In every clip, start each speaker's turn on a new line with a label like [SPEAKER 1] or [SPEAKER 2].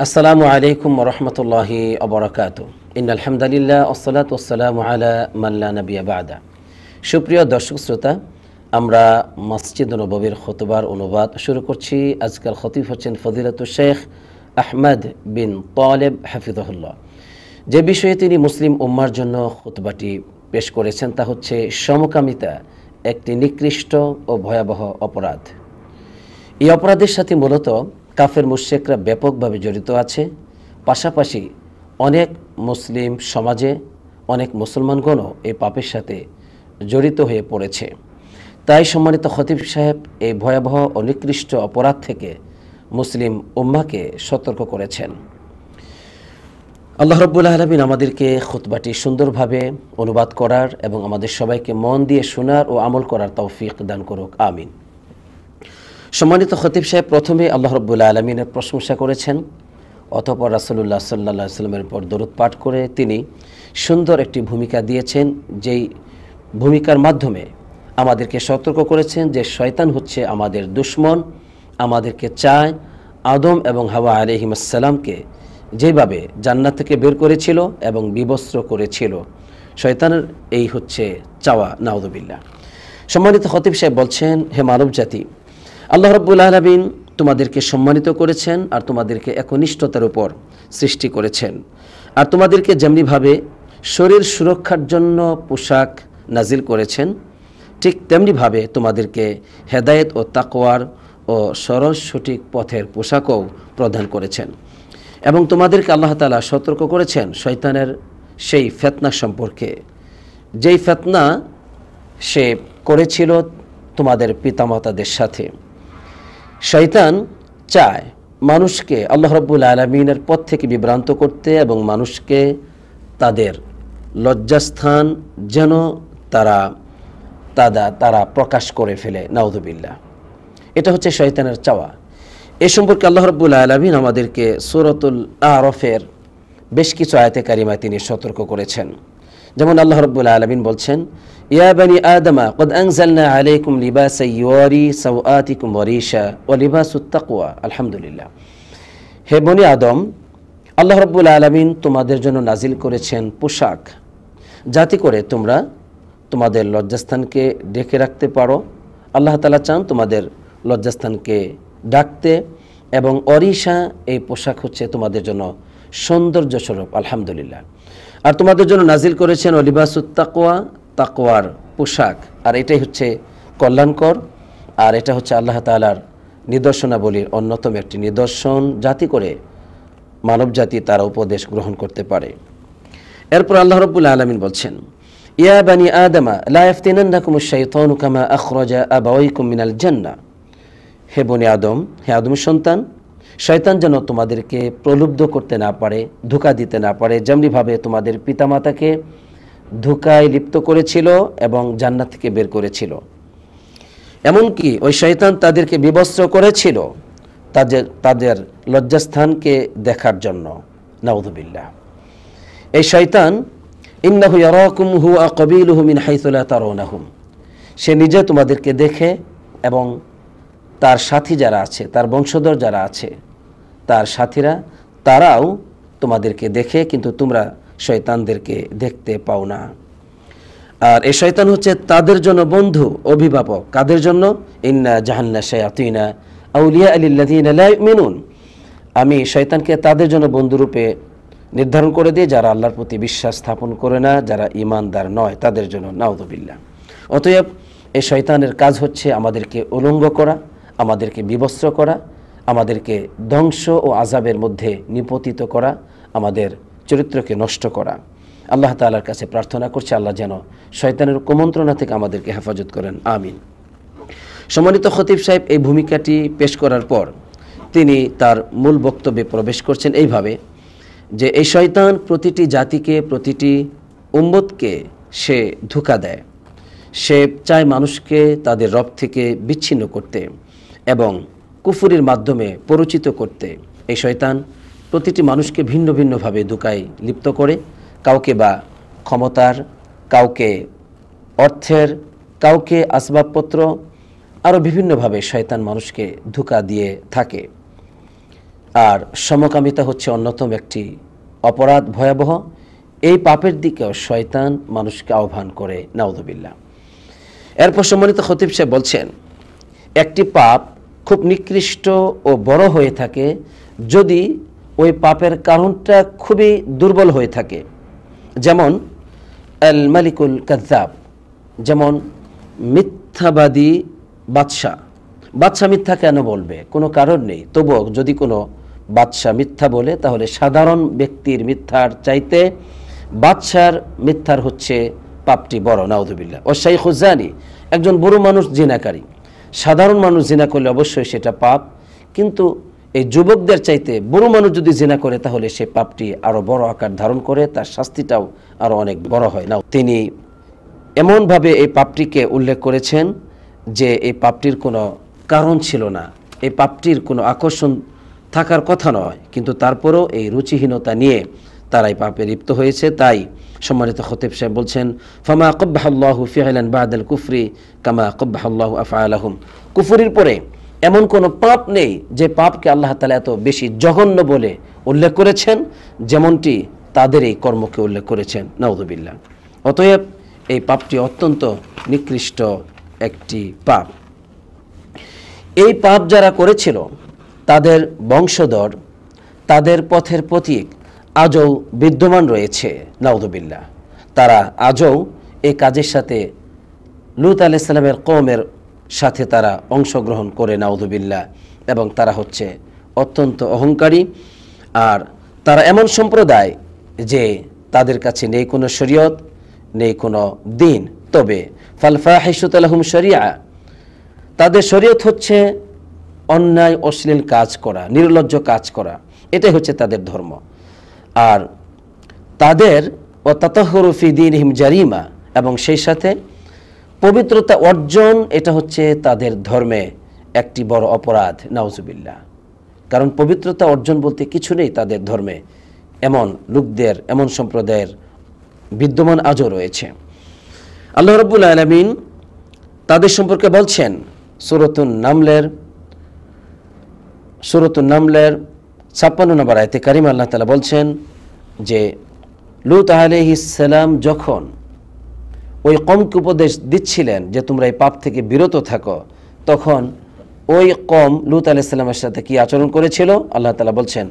[SPEAKER 1] আসসালামু আলাইকুম ওয়া রাহমাতুল্লাহি ওয়া বারাকাতুহু। ইন্নাল হামদালিল্লাহ ওয়াসসালাতু ওয়াসসালামু আলা মান লা নাবিয়্যা বা'দা। সুপ্রিয় দর্শক শ্রোতা, আমরা মসজিদ নববীর খুতবার অনুবাদ শুরু করছি। আজকাল খতিব হচ্ছেন ফজিলাতুল শেখ আহমদ বিন তালেব হাফিজাহুল্লাহ। যে বিষয়ে তিনি মুসলিম উম্মার জন্য খুতবাটি পেশ করেছেন তা হচ্ছে সমকামিতা একটি নিকৃষ্ট ও ভয়াবহ অপরাধ। এই অপরাধের সাথে মূলত কাফের মুশরিকরা ব্যাপকভাবে জড়িত আছে। পাশাপাশি অনেক মুসলিম সমাজে অনেক মুসলমানগণও এই পাপের সাথে জড়িত হয়ে পড়েছে। তাই সম্মানিত খতিব সাহেব এই ভয়াবহ ও নিকৃষ্ট অপরাধ থেকে মুসলিম উম্মাকে সতর্ক করেছেন। আল্লাহ রাব্বুল আলামিন আমাদেরকে খুতবাটি সুন্দরভাবে অনুবাদ করার এবং আমাদের সবাইকে মন দিয়ে শোনার ও আমল করার তৌফিক দান করুক, আমিন। সম্মানিত খতিব সাহেব প্রথমে আল্লাহ রাব্বুল আলামিনের প্রশংসা করেছেন, অতঃপর রাসূলুল্লাহ সাল্লাল্লাহু আলাইহি ওয়াসাল্লামের উপর দরুদ পাঠ করে তিনি সুন্দর একটি ভূমিকা দিয়েছেন, যেই ভূমিকার মাধ্যমে আমাদেরকে সতর্ক করেছেন যে শয়তান হচ্ছে আমাদের দুশমন, আমাদেরকে চায় আদম এবং হাওয়া আলাইহিস সালামকে যেভাবে জান্নাত থেকে বের করেছিল এবং বিবস্ত্র করেছিল, শয়তানের এই হচ্ছে চাওয়া, নাউযুবিল্লাহ। সম্মানিত খতিব সাহেব বলছেন, হে মানব জাতি, আল্লাহ রাব্বুল আলামিন তোমাদেরকে সম্মানিত করেছেন আর তোমাদেরকে একনিষ্ঠতার উপর সৃষ্টি করেছেন, আর তোমাদেরকে যেমনিভাবে শরীর সুরক্ষার জন্য পোশাক নাজিল করেছেন, ঠিক তেমনিভাবে তোমাদেরকে হেদায়েত ও তাকওয়ার ও সরল সঠিক পথের পোশাকও প্রদান করেছেন। এবং তোমাদেরকে আল্লাহ তাআলা সতর্ক করেছেন শয়তানের সেই ফিতনা সম্পর্কে, যেই ফিতনা সে করেছিল তোমাদের পিতামাতাদের সাথে। শয়তান চায় মানুষকে আল্লাহ রাব্বুল আলামিনের পথ থেকে বিভ্রান্ত করতে এবং মানুষকে তাদের লজ্জাস্থান যেন তারা প্রকাশ করে ফেলে, নাউযুবিল্লাহ। এটা হচ্ছে শয়তানের চাওয়া। এ সম্পর্কে আল্লাহ রাব্বুল আলামিন আমাদেরকে সূরাতুল আরাফের বেশ কিছু আয়াতে কারিমায় তিনি সতর্ক করেছেন। যেমন আল্লাহ রাব্বুল আলামিন বলছেন, ইয়া বানি আদমা ক্বাদ আনজালনা আলাইকুম লিবাসান ইউয়ারি সাওআতিকুম ওয়া রিশা ওয়া লিবাসুত তাকওয়া। আলহামদুলিল্লাহ। হে বনি আদম, আল্লাহ রাব্বুল আলামিন তোমাদের জন্য নাজিল করেছেন পোশাক, যাতে করে তোমরা তোমাদের লজ্জাস্থানকে ঢেকে রাখতে পারো। আল্লাহ তাআলা চান তোমাদের লজ্জাস্থানকে ঢাকতে, এবং অরিশা এই পোশাক হচ্ছে তোমাদের জন্য সৌন্দর্য স্বরূপ, আলহামদুলিল্লাহ। আর তোমাদের জন্য নাজিল করেছেন লিবাসুত তাকওয়া, তাকওয়ার পোশাক, আর এটাই হচ্ছে কল্যাণকর, আর এটা হচ্ছে আল্লাহ তাআলার নিদর্শনাবলীর অন্যতম একটি নিদর্শন, যাতে করে মানব জাতি তার উপদেশ গ্রহণ করতে পারে। এরপর আল্লাহ রাব্বুল আলামিন বলছেন, ইয়া বানি আদমা লা ইফতিনান্নাকুমুশ শাইতানু কামা আখরাজা আবাওয়াইকুম মিনাল জান্নাহ। হে বনি আদম, হে আদমের সন্তান, শয়তান যেন তোমাদেরকে প্রলুব্ধ করতে না পারে, ধোঁকা দিতে না পারে, যেমনিভাবে তোমাদের পিতামাতাকে ধোঁকায় লিপ্ত করেছিল এবং জান্নাত থেকে বের করেছিল। এমনকি ওই শয়তান তাদেরকে বিবস্ত্র করেছিল তাদের লজ্জাস্থানকে দেখার জন্য, নাউযুবিল্লাহ। এই শয়তান ইন্নাহু ইয়ারাকুম হুয়া কাবিলুহু মিন হাইসু লা তারাউনাহুম, সে নিজে তোমাদেরকে দেখে এবং তার সাথী যারা আছে, তার বংশধর যারা আছে, তার সাথীরা, তারাও তোমাদেরকে দেখে, কিন্তু তোমরা শয়তানদেরকে দেখতে পাও না। আর এই শয়তান হচ্ছে তাদের জন্য বন্ধু, অভিভাবক। কাদের জন্য? ইন্না জাহান্না শায়াতিনা আউলিয়া লিল্লাযিনা লা ইউমিনুন। আমি শয়তানকে তাদের জন্য বন্ধুরূপে নির্ধারণ করে দিই যারা আল্লাহর প্রতি বিশ্বাস স্থাপন করে না, যারা ঈমানদার নয়, তাদের জন্য, নাউযুবিল্লাহ। অতএব এই শয়তানের কাজ হচ্ছে আমাদেরকে উলঙ্গ করা, আমাদেরকে বিবস্ত্র করা, আমাদেরকে ধ্বংস ও আযাবের মধ্যে নিপতিত করা, আমাদের চরিত্রকে নষ্ট করা। আল্লাহ তাআলার কাছে প্রার্থনা করছি আল্লাহ যেন শয়তানের কুমন্ত্রণা থেকে আমাদেরকে হেফাজত করেন, আমিন। সম্মানিত খতিব সাহেব এই ভূমিকাটি পেশ করার পর তিনি তার মূল বক্তব্যে প্রবেশ করছেন এইভাবে, যে এই শয়তান প্রতিটি জাতিকে, প্রতিটি উম্মতকে সে ধোঁকা দেয়। সে চায় মানুষকে তাদের রব থেকে বিচ্ছিন্ন করতে এবং কুফরির মাধ্যমে পরিচিত করতে। এই শয়তান প্রতিটি মানুষকে ভিন্ন ভিন্নভাবে ধোঁকায় লিপ্ত করে, কাউকে বা ক্ষমতার, কাউকে অর্থের, কাউকে আসবাবপত্র, আরও বিভিন্নভাবে শয়তান মানুষকে ধোঁকা দিয়ে থাকে। আর সমকামিতা হচ্ছে অন্যতম একটি অপরাধ, ভয়াবহ। এই পাপের দিকেও শয়তান মানুষকে আহ্বান করে, নাউযুবিল্লাহ। এরপর সম্মানিত খতিব সাহেব বলছেন, একটি পাপ খুব নিকৃষ্ট ও বড় হয়ে থাকে যদি ওই পাপের কারণটা খুবই দুর্বল হয়ে থাকে। যেমন আল মালিকুল কাযযাব, যেমন মিথ্যাবাদী বাদশাহ। বাদশাহ মিথ্যা কেন বলবে? কোনো কারণ নেই। তবুও যদি কোনো বাদশাহ মিথ্যা বলে, তাহলে সাধারণ ব্যক্তির মিথ্যার চাইতে বাদশার মিথ্যার হচ্ছে পাপটি বড়, নাউযুবিল্লাহ। ও শাইখুজ জানি, একজন বুড়ো মানুষ জিনাকারী। সাধারণ মানুষ জিনা করলে অবশ্যই সেটা পাপ, কিন্তু এই যুবকদের চাইতে বুড়ো মানুষ যদি জিনা করে, তাহলে সে পাপটি আরও বড় আকার ধারণ করে, তার শাস্তিটাও আরও অনেক বড় হয়। না, তিনি এমনভাবে এই পাপটিকে উল্লেখ করেছেন যে এই পাপটির কোনো কারণ ছিল না, এই পাপটির কোনো আকর্ষণ থাকার কথা নয়, কিন্তু তারপরেও এই রুচিহীনতা নিয়ে তারা এই পাপে লিপ্ত হয়েছে। তাই সম্মানিত খতিব সাহেব বলছেন, ফামা কব্বাহাল্লাহু ফি'লান বা'দাল কুফরি কামা কব্বাহাল্লাহু আফআলাহুম। কুফরির পরে এমন কোনো পাপ নেই যে পাপকে আল্লাহ তাআলা এত বেশি জঘন্য বলে উল্লেখ করেছেন, যেমনটি তাদের এই কর্মকে উল্লেখ করেছেন, নাউযুবিল্লাহ। অতএব এই পাপটি অত্যন্ত নিকৃষ্ট একটি পাপ। এই পাপ যারা করেছিল তাদের বংশধর, তাদের পথের প্রতীক আজও বিদ্যমান রয়েছে, নাউযুবিল্লাহ। তারা আজও এই কাজের সাথে লূত আলাইহিস সালামের কওমের সাথে তারা অংশগ্রহণ করে, নাউযুবিল্লাহ। এবং তারা হচ্ছে অত্যন্ত অহংকারী। আর তারা এমন সম্প্রদায় যে তাদের কাছে নেই কোনো শরীয়ত, নেই কোনো দিন। তবে ফাল ফাহিশাতু লাহুম শরিয়া, তাদের শরীয়ত হচ্ছে অন্যায় অশ্লীল কাজ করা, নির্লজ্জ কাজ করা, এটাই হচ্ছে তাদের ধর্ম। আর তাদের ও তাতাহহুরু ফি দীনিহিম জারিমা, এবং সেই সাথে পবিত্রতা অর্জন, এটা হচ্ছে তাদের ধর্মে একটি বড় অপরাধ, নাউযুবিল্লাহ। কারণ পবিত্রতা অর্জন বলতে কিছু নেই তাদের ধর্মে, এমন লোকদের, এমন সম্প্রদায়ের বিদ্যমান আজও রয়েছে। আল্লাহ রাব্বুল আলামিন তাদের সম্পর্কে বলছেন সূরাতুন নামলের 56 নম্বর আয়াতে কারিমা আল্লাহ তাআলা বলছেন যে লূত আলাইহিস সালাম যখন ওই কওমকে উপদেশ দিচ্ছিলেন যে তোমরা এই পাপ থেকে বিরত থাকো, তখন ওই কওম লূত আলাইহিস সালামের সাথে কি আচরণ করেছিল? আল্লাহ তাআলা বলছেন,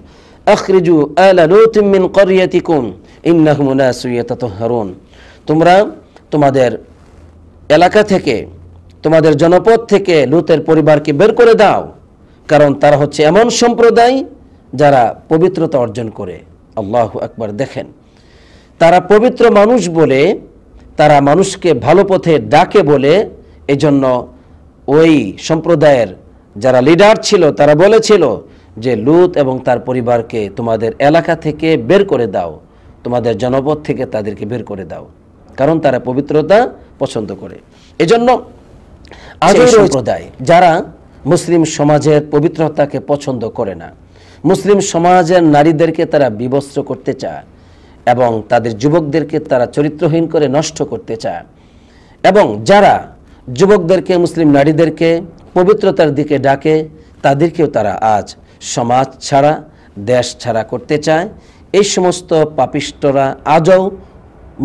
[SPEAKER 1] আখরিজু আলা লূতিন মিন ক্বরিয়াতিকুম ইন্নাহুম উনাসুন ইয়াতাতাহহারুন। তোমরা তোমাদের এলাকা থেকে, তোমাদের জনপদ থেকে লূতের পরিবারকে বের করে দাও, কারণ তারা হচ্ছে এমন সম্প্রদায় যারা পবিত্রতা অর্জন করে। আল্লাহু আকবার। দেখেন, তারা পবিত্র মানুষ বলে, তারা মানুষকে ভালো পথে ডাকে বলে, এজন্য ওই সম্প্রদায়ের যারা লিডার ছিল তারা বলেছিল যে লূত এবং তার পরিবারকে তোমাদের এলাকা থেকে বের করে দাও, তোমাদের জনপদ থেকে তাদেরকে বের করে দাও, কারণ তারা পবিত্রতা পছন্দ করে। এজন্য আজও সম্প্রদায় যারা মুসলিম সমাজের পবিত্রতাকে পছন্দ করে না, মুসলিম সমাজের নারীদেরকে তারা বিবস্ত্র করতে চায় এবং তাদের যুবকদেরকে তারা চরিত্রহীন করে নষ্ট করতে চায়, এবং যারা যুবকদেরকে, মুসলিম নারীদেরকে পবিত্রতার দিকে ডাকে, তাদেরকেও তারা আজ সমাজ ছাড়া, দেশ ছাড়া করতে চায়। এই সমস্ত পাপিষ্টরা আজও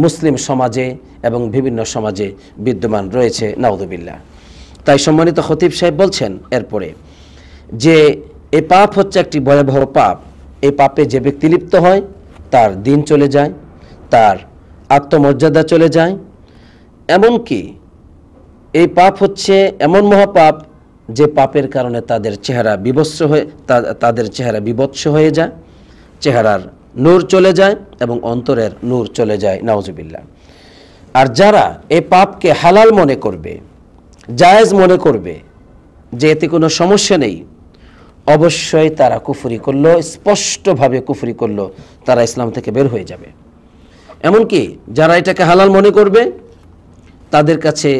[SPEAKER 1] মুসলিম সমাজে এবং বিভিন্ন সমাজে বিদ্যমান রয়েছে, নাউযুবিল্লাহ। তাই সম্মানিত খতিব সাহেব বলছেন এরপরে যে এই পাপ হচ্ছে একটি ভয়াবহ পাপ। এই পাপে যে ব্যক্তি লিপ্ত হয় তার দিন চলে যায়, তার আত্মমর্যাদা চলে যায়। এমনকি এই পাপ হচ্ছে এমন মহাপাপ যে পাপের কারণে তাদের চেহারা বিভৎস হয়ে যায়, চেহারার নূর চলে যায় এবং অন্তরের নূর চলে যায়, নাউযুবিল্লাহ। আর যারা এই পাপকে হালাল মনে করবে, জায়েজ মনে করবে যে এতে কোনো সমস্যা নেই, অবশ্যই তারা কুফরি করলো, স্পষ্টভাবে কুফরি করলো, তারা ইসলাম থেকে বের হয়ে যাবে। এমনকি যারা এটাকে হালাল মনে করবে তাদের কাছে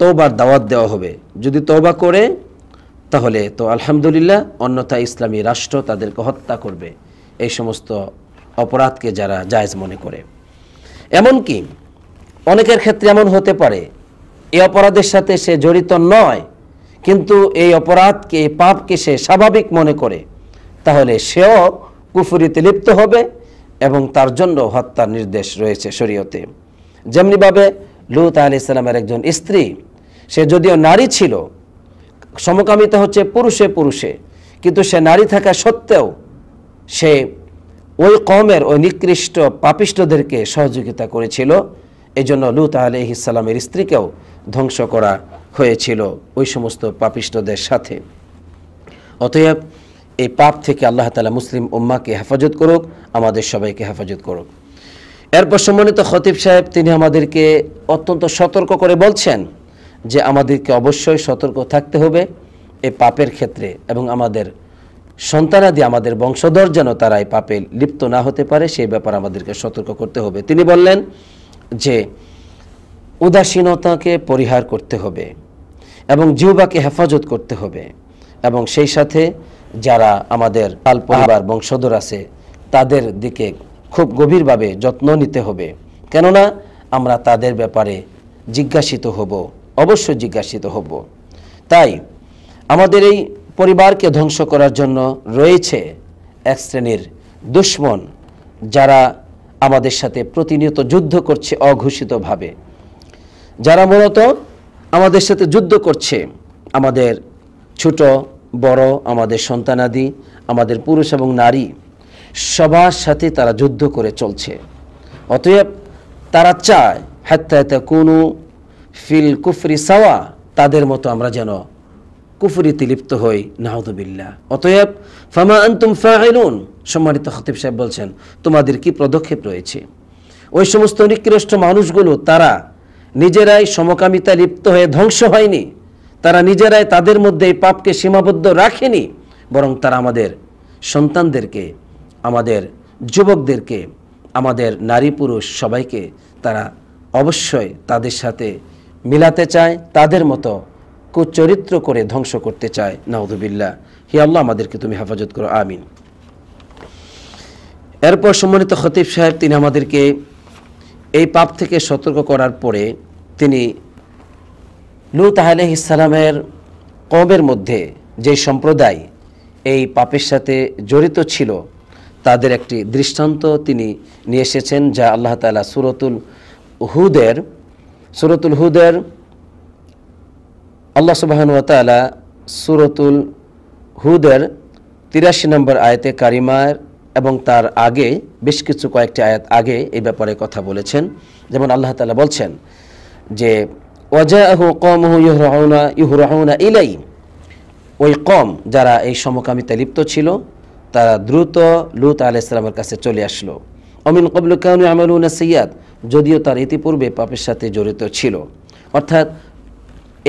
[SPEAKER 1] তওবার দাওয়াত দেওয়া হবে, যদি তওবা করে তাহলে তো আলহামদুলিল্লাহ, অন্যথা ইসলামী রাষ্ট্র তাদেরকে হত্যা করবে, এই সমস্ত অপরাধকে যারা জায়েজ মনে করে। এমনকি অনেকের ক্ষেত্রে এমন হতে পারে এই অপরাধের সাথে সে জড়িত নয়, কিন্তু এই অপরাধকে, এই পাপকে সে স্বাভাবিক মনে করে, তাহলে সেও কুফরিতে লিপ্ত হবে এবং তার জন্য হত্যার নির্দেশ রয়েছে শরীয়তে। যেমনিভাবে লূত আলাইহিস সালামের একজন স্ত্রী, সে যদিও নারী ছিল, সমকামিতা হচ্ছে পুরুষে পুরুষে, কিন্তু সে নারী থাকা সত্ত্বেও সে ওই কওমের ওই নিকৃষ্ট পাপিষ্ঠদেরকে সহযোগিতা করেছিল। এই জন্য লূত আলাইহিস সালামের স্ত্রীকেও ধ্বংস করা হয়েছিল ওই সমস্ত পাপিষ্ঠদের সাথে। অতএব এই পাপ থেকে আল্লাহ তাআলা মুসলিম উম্মাহকে হেফাজত করুক, আমাদের সবাইকে হেফাজত করুক। এরপর সম্মানিত খতিব সাহেব তিনি আমাদেরকে অত্যন্ত সতর্ক করে বলছেন যে আমাদেরকে অবশ্যই সতর্ক থাকতে হবে এই পাপের ক্ষেত্রে, এবং আমাদের সন্তানাদি, আমাদের বংশধর যেন তারা এই পাপে লিপ্ত না হতে পারে সেই ব্যাপারে আমাদেরকে সতর্ক করতে হবে। তিনি বললেন যে উদাসীনতাকে পরিহার করতে হবে এবং জিহ্বাকে হেফাজত করতে হবে, এবং সেই সাথে যারা আমাদের পাল পরিবার বংশধর আছে তাদের দিকে খুব গভীরভাবে যত্ন নিতে হবে, কেননা আমরা তাদের ব্যাপারে জিজ্ঞাসিত হব, অবশ্যই জিজ্ঞাসিত হব। তাই আমাদের এই পরিবারকে ধ্বংস করার জন্য রয়েছে এক শ্রেণীর দুশমন, যারা আমাদের সাথে প্রতিনিয়ত যুদ্ধ করছে অঘোষিতভাবে, যারা মূলত আমাদের সাথে যুদ্ধ করছে আমাদের ছোট বড়, আমাদের সন্তানাদি, আমাদের পুরুষ এবং নারী সবার সাথে তারা যুদ্ধ করে চলছে। অতএব তারা চায় হাত্তা তাকুনু ফিল কুফরি সাওয়া, তাদের মতো আমরা যেন কুফরিতে লিপ্ত হই, নাউযুবিল্লাহ। অতএব ফামা আনতুম ফাইলুন, সম্মানিত খতিব সাহেব বলছেন তোমাদের কি পদক্ষেপ রয়েছে? ওই সমস্ত নিকৃষ্ট মানুষগুলো তারা নিজেরাই সমকামিতা লিপ্ত হয়ে ধ্বংস হয়নি, তারা নিজেরাই তাদের মধ্যে এই পাপকে সীমাবদ্ধ রাখেনি, বরং তারা আমাদের সন্তানদেরকে, আমাদের যুবকদেরকে, আমাদের নারী পুরুষ সবাইকে তারা অবশ্যই তাদের সাথে মিলাতে চায়, তাদের মতো কুচরিত্র করে ধ্বংস করতে চায়, নাউযুবিল্লাহ। হে আল্লাহ আমাদেরকে তুমি হেফাজত করো, আমিন। এরপর সম্মানিত খতিব সাহেব তিনি আমাদেরকে এই পাপ থেকে সতর্ক করার পরে তিনি লূত আলাইহিস সালামের কওমের মধ্যে যে সম্প্রদায় এই পাপের সাথে জড়িত ছিল তাদের একটি দৃষ্টান্ত তিনি নিয়ে এসেছেন, যা আল্লাহ তাআলা সূরাতুল হুদের আল্লাহ সুবহানাহু ওয়া তাআলা সূরাতুল হুদের 83 নম্বর আয়াতে কারিমার এবং তার আগে বেশ কিছু কয়েকটি আয়াত আগে এই ব্যাপারে কথা বলেছেন। যেমন আল্লাহ তাআলা বলছেন যে ওয়াজাআহু কওমুহু ইউহরাউনা ইলাই, ওই কওম যারা এই সমকামিতা লিপ্ত ছিল তারা দ্রুত লূত আলাইহিস সালামের কাছে চলে আসলো। অমিন ক্বাবলু কানু ইয়ামালুনা সাইয়্যাত, যদিও তার ইতিপূর্বে পাপের সাথে জড়িত ছিল। অর্থাৎ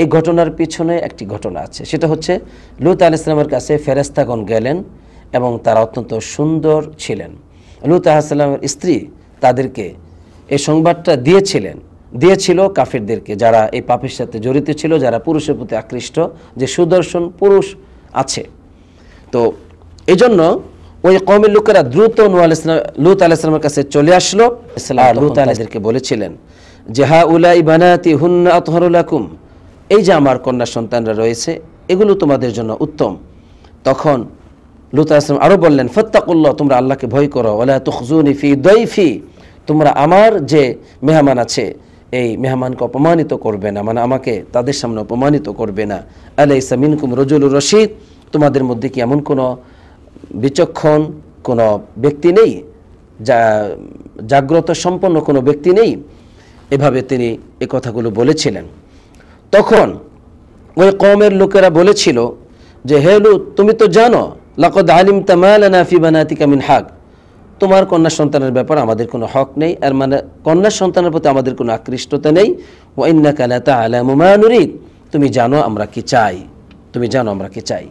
[SPEAKER 1] এই ঘটনার পিছনে একটি ঘটনা আছে, সেটা হচ্ছে লূত আলাইহিস সালামের কাছে ফেরেশতাগণ গেলেন এবং তারা অত্যন্ত সুন্দর ছিলেন। লূত আলাইহিস সালামের স্ত্রী তাদেরকে এই সংবাদটা দিয়েছিল কাফিরদেরকে, যারা এই পাপের সাথে জড়িত ছিল, যারা পুরুষের প্রতি আকৃষ্ট, যে সুদর্শন পুরুষ আছে। তো এই জন্য ওই কওমের লোকেরা দ্রুত লূত আলাইহিস সালামের কাছে চলে আসলো। লূত আলাইহিসকে বলেছিলেন যে হাউলাই বানাতি হুন্না আতহারু লাকুম, এই যে আমার কন্যা সন্তানরা রয়েছে এগুলো তোমাদের জন্য উত্তম। তখন লূত আলাইহিস সালাম আরো বললেন ফাত্তাকুল্লাহ, তোমরা আল্লাহকে ভয় করো, ওয়ালা তুখজুনি ফি দাইফি, তোমরা আমার যে মেহমান আছে এই মেহমানকে অপমানিত করবে না, মানে আমাকে তাদের সামনে অপমানিত করবে না। আলাইসা মিনকুম রাজুলুর রশীদ, তোমাদের মধ্যে কি এমন কোনো বিচক্ষণ কোনো ব্যক্তি নেই, জাগ্রত সম্পন্ন কোনো ব্যক্তি নেই? এভাবে তিনি এই কথাগুলো বলেছিলেন। তখন ওই কওমের লোকেরা বলেছিল যে হে লূত, তুমি তো জানো লাকাদ আলিমতা মা লানা ফি বানাতিকা মিন হক, তোমার কন্যা সন্তানের ব্যাপারে আমাদের কোনো হক নেই, আর মানে কন্যা সন্তানের প্রতি আমাদের কোনো আকৃষ্টতা নেই। ওয়া ইন্নাকা লা তা'লামু মা নুরিদ, তুমি জানো আমরা কি চাই, তুমি জানো আমরা কি চাই।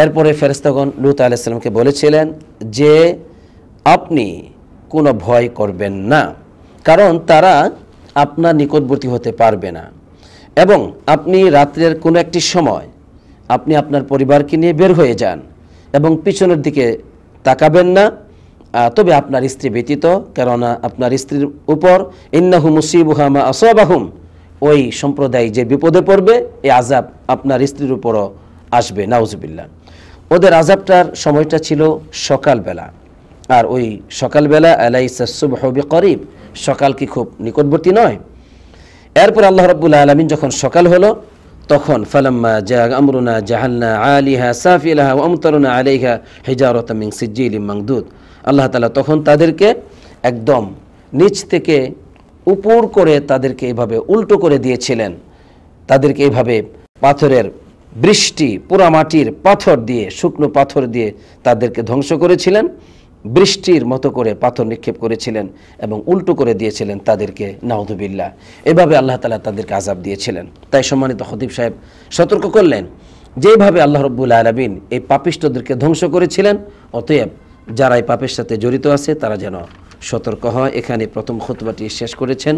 [SPEAKER 1] এরপরে ফেরেশতাগণ লূত আলাইহিস সালামকে বলেছিলেন যে আপনি কোনো ভয় করবেন না, কারণ তারা আপনার নিকটবর্তী হতে পারবে না, এবং আপনি রাত্রের কোনো একটি সময় আপনি আপনার পরিবারকে নিয়ে বের হয়ে যান এবং পিছনের দিকে তাকাবেন না, তবে আপনার স্ত্রী ব্যতীত, কেননা আপনার স্ত্রীর উপর ইন্নাহু মুসিবুহা মা আসাবাহুম, ওই সম্প্রদায় যে বিপদে পড়বে এই আযাব আপনার স্ত্রীর উপরও আসবে, নাউযুবিল্লাহ। ওদের আযাবটার সময়টা ছিল সকালবেলা, আর ওই সকালবেলা আলাইসা সুবহু বিকরিব, সকাল কি খুব নিকটবর্তী নয়? এরপর আল্লাহ রাব্বুল আলামিন যখন সকাল হলো তখন ফালাম্মা জা আমরুনা জাহালনা আলিহা সাফিলাহা ওয়া আমতারনা আলাইহা হিজারাতাম মিন সিজ্জিলিম মামদুদ, আল্লাহ তাআলা তখন তাদেরকে একদম নিচ থেকে উপর করে তাদেরকে এইভাবে উল্টো করে দিয়েছিলেন, তাদেরকে এইভাবে পাথরের বৃষ্টি, পোড়া মাটির পাথর দিয়ে, শুকনো পাথর দিয়ে তাদেরকে ধ্বংস করেছিলেন, বৃষ্টির মতো করে পাথর নিক্ষেপ করেছিলেন এবং উল্টো করে দিয়েছিলেন তাদেরকে, নাউযুবিল্লাহ। এভাবে আল্লাহ তাআলা তাদেরকে আযাব দিয়েছিলেন। তাই সম্মানিত খতিব সাহেব সতর্ক করলেন, যেভাবে আল্লাহ রাব্বুল আলামিন এই পাপিষ্ঠদেরকে ধ্বংস করেছিলেন, অতএব যারা এই পাপের সাথে জড়িত আছে তারা যেন সতর্ক হয়। এখানে প্রথম খুতবাটি শেষ করেছেন।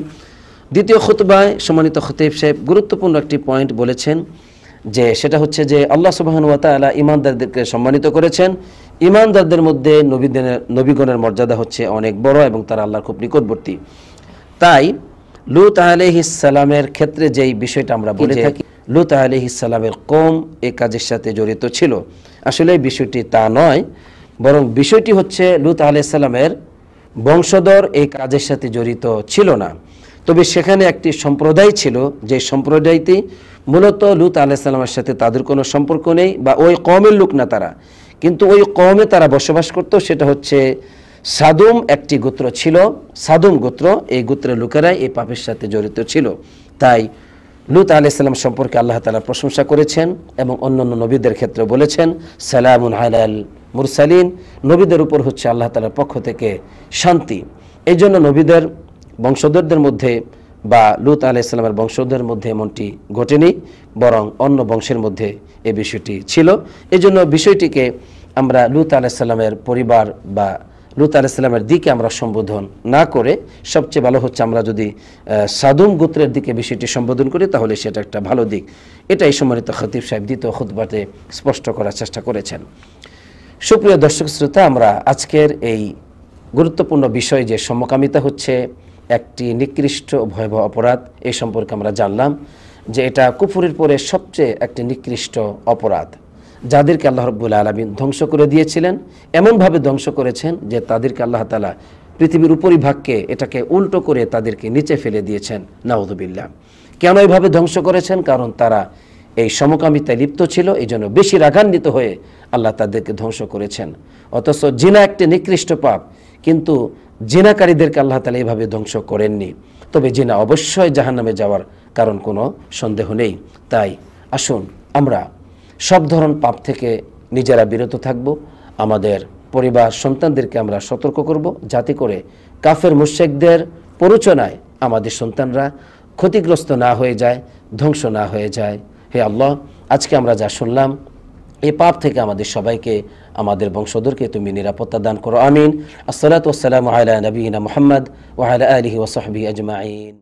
[SPEAKER 1] দ্বিতীয় খুতবায় সম্মানিত খতিব সাহেব গুরুত্বপূর্ণ একটি পয়েন্ট বলেছেন, যে সেটা হচ্ছে যে আল্লাহ সুবহানাহু ওয়া তাআলা ঈমানদারদেরকে সম্মানিত করেছেন। ঈমানদারদের মধ্যে নবীগণের মর্যাদা হচ্ছে অনেক বড় এবং তারা আল্লাহর খুব নিকটবর্তী। তাই লূত আলাইহিস সালামের ক্ষেত্রে যেই বিষয়টা আমরা বলে থাকি, লূত আলাইহিস সালামের কওম এই কাজের সাথে জড়িত ছিল, আসলে এই বিষয়টি তা নয়, বরং বিষয়টি হচ্ছে লূত আলাইহিস সালামের বংশধর এই কাজের সাথে জড়িত ছিল না। তবে সেখানে একটি সম্প্রদায় ছিল, যে সম্প্রদায়টি মূলত লূত আলাইহিস সালামের সাথে তাদের কোনো সম্পর্ক নেই, বা ওই কওমের লোক না তারা, কিন্তু ওই কওমে তারা বসবাস করত। সেটা হচ্ছে সাদুম একটি গোত্র ছিল, সাদুম গোত্র। এই গোত্রের লোকেরাই এই পাপের সাথে জড়িত ছিল। তাই লূত আলাইহিস সালাম সম্পর্কে আল্লাহ তাআলা প্রশংসা করেছেন এবং অন্যান্য নবীদের ক্ষেত্রে বলেছেন সালামুন আলাল মুরসালিন, নবীদের উপর হচ্ছে আল্লাহ তাআলার পক্ষ থেকে শান্তি। এই জন্য নবীদের বংশধরদের মধ্যে বা লূত আলাইহিস সালামের বংশধরদের মধ্যে এমনটি ঘটেনি, বরং অন্য বংশের মধ্যে এই বিষয়টি ছিল। এই জন্য বিষয়টিকে আমরা লূত আলাইহিস সালামের পরিবার বা লূত আলাইহিস সালামের দিকে আমরা সম্বোধন না করে সবচেয়ে ভালো হচ্ছে আমরা যদি সাদুম গোত্রের দিকে বিষয়টি সম্বোধন করি, তাহলে সেটা একটা ভালো দিক। এটাই সম্মানিত খতিব সাহেব দ্বিতীয় খুতবাতে স্পষ্ট করার চেষ্টা করেছেন। সুপ্রিয় দর্শক শ্রোতা, আমরা আজকের এই গুরুত্বপূর্ণ বিষয় যে সমকামিতা হচ্ছে একটি নিকৃষ্ট ভয়াবহ অপরাধ, এই সম্পর্কে আমরা জানলাম যে এটা কুফরের পরে সবচেয়ে একটি নিকৃষ্ট অপরাধ, যাদেরকে আল্লাহ রাব্বুল আলামিন ধ্বংস করে দিয়েছিলেন। এমনভাবে ধ্বংস করেছেন যে তাদেরকে আল্লাহ তাআলা পৃথিবীর উপরিভাগকে এটাকে উল্টো করে তাদেরকে নিচে ফেলে দিয়েছেন, নাউযুবিল্লাহ। কেন এইভাবে ধ্বংস করেছেন? কারণ তারা এই সমকামিতায় লিপ্ত ছিল, এই জন্য বেশি রাগান্বিত হয়ে আল্লাহ তাদেরকে ধ্বংস করেছেন। অথচ জিনা একটি নিকৃষ্ট পাপ, কিন্তু জিনাকারীদেরকে আল্লাহ তাআলা এইভাবে ধ্বংস করেননি। তবে জিনা অবশ্যই জাহান্নামে যাওয়ার কারণ কোনো সন্দেহ নেই। তাই আসুন আমরা সব ধরনের পাপ থেকে নিজেরা বিরত থাকব, আমাদের পরিবার সন্তানদেরকে আমরা সতর্ক করব, যাতে করে কাফের মুশরিকদের প্ররোচনায় আমাদের সন্তানরা ক্ষতিগ্রস্ত না হয়ে যায়, ধ্বংস না হয়ে যায়। হে আল্লাহ, আজকে আমরা যা শুনলাম এই পাপ থেকে আমাদের সবাইকে, আমাদের বংশধরকে তুমি নিরাপত্তা দান করো, আমিন। আসসালাতু ওয়াসসালামু আলা নবিয়িনা মুহাম্মদ ওয়া আলা আলিহি ওয়া সাহবিহি আজমাইন।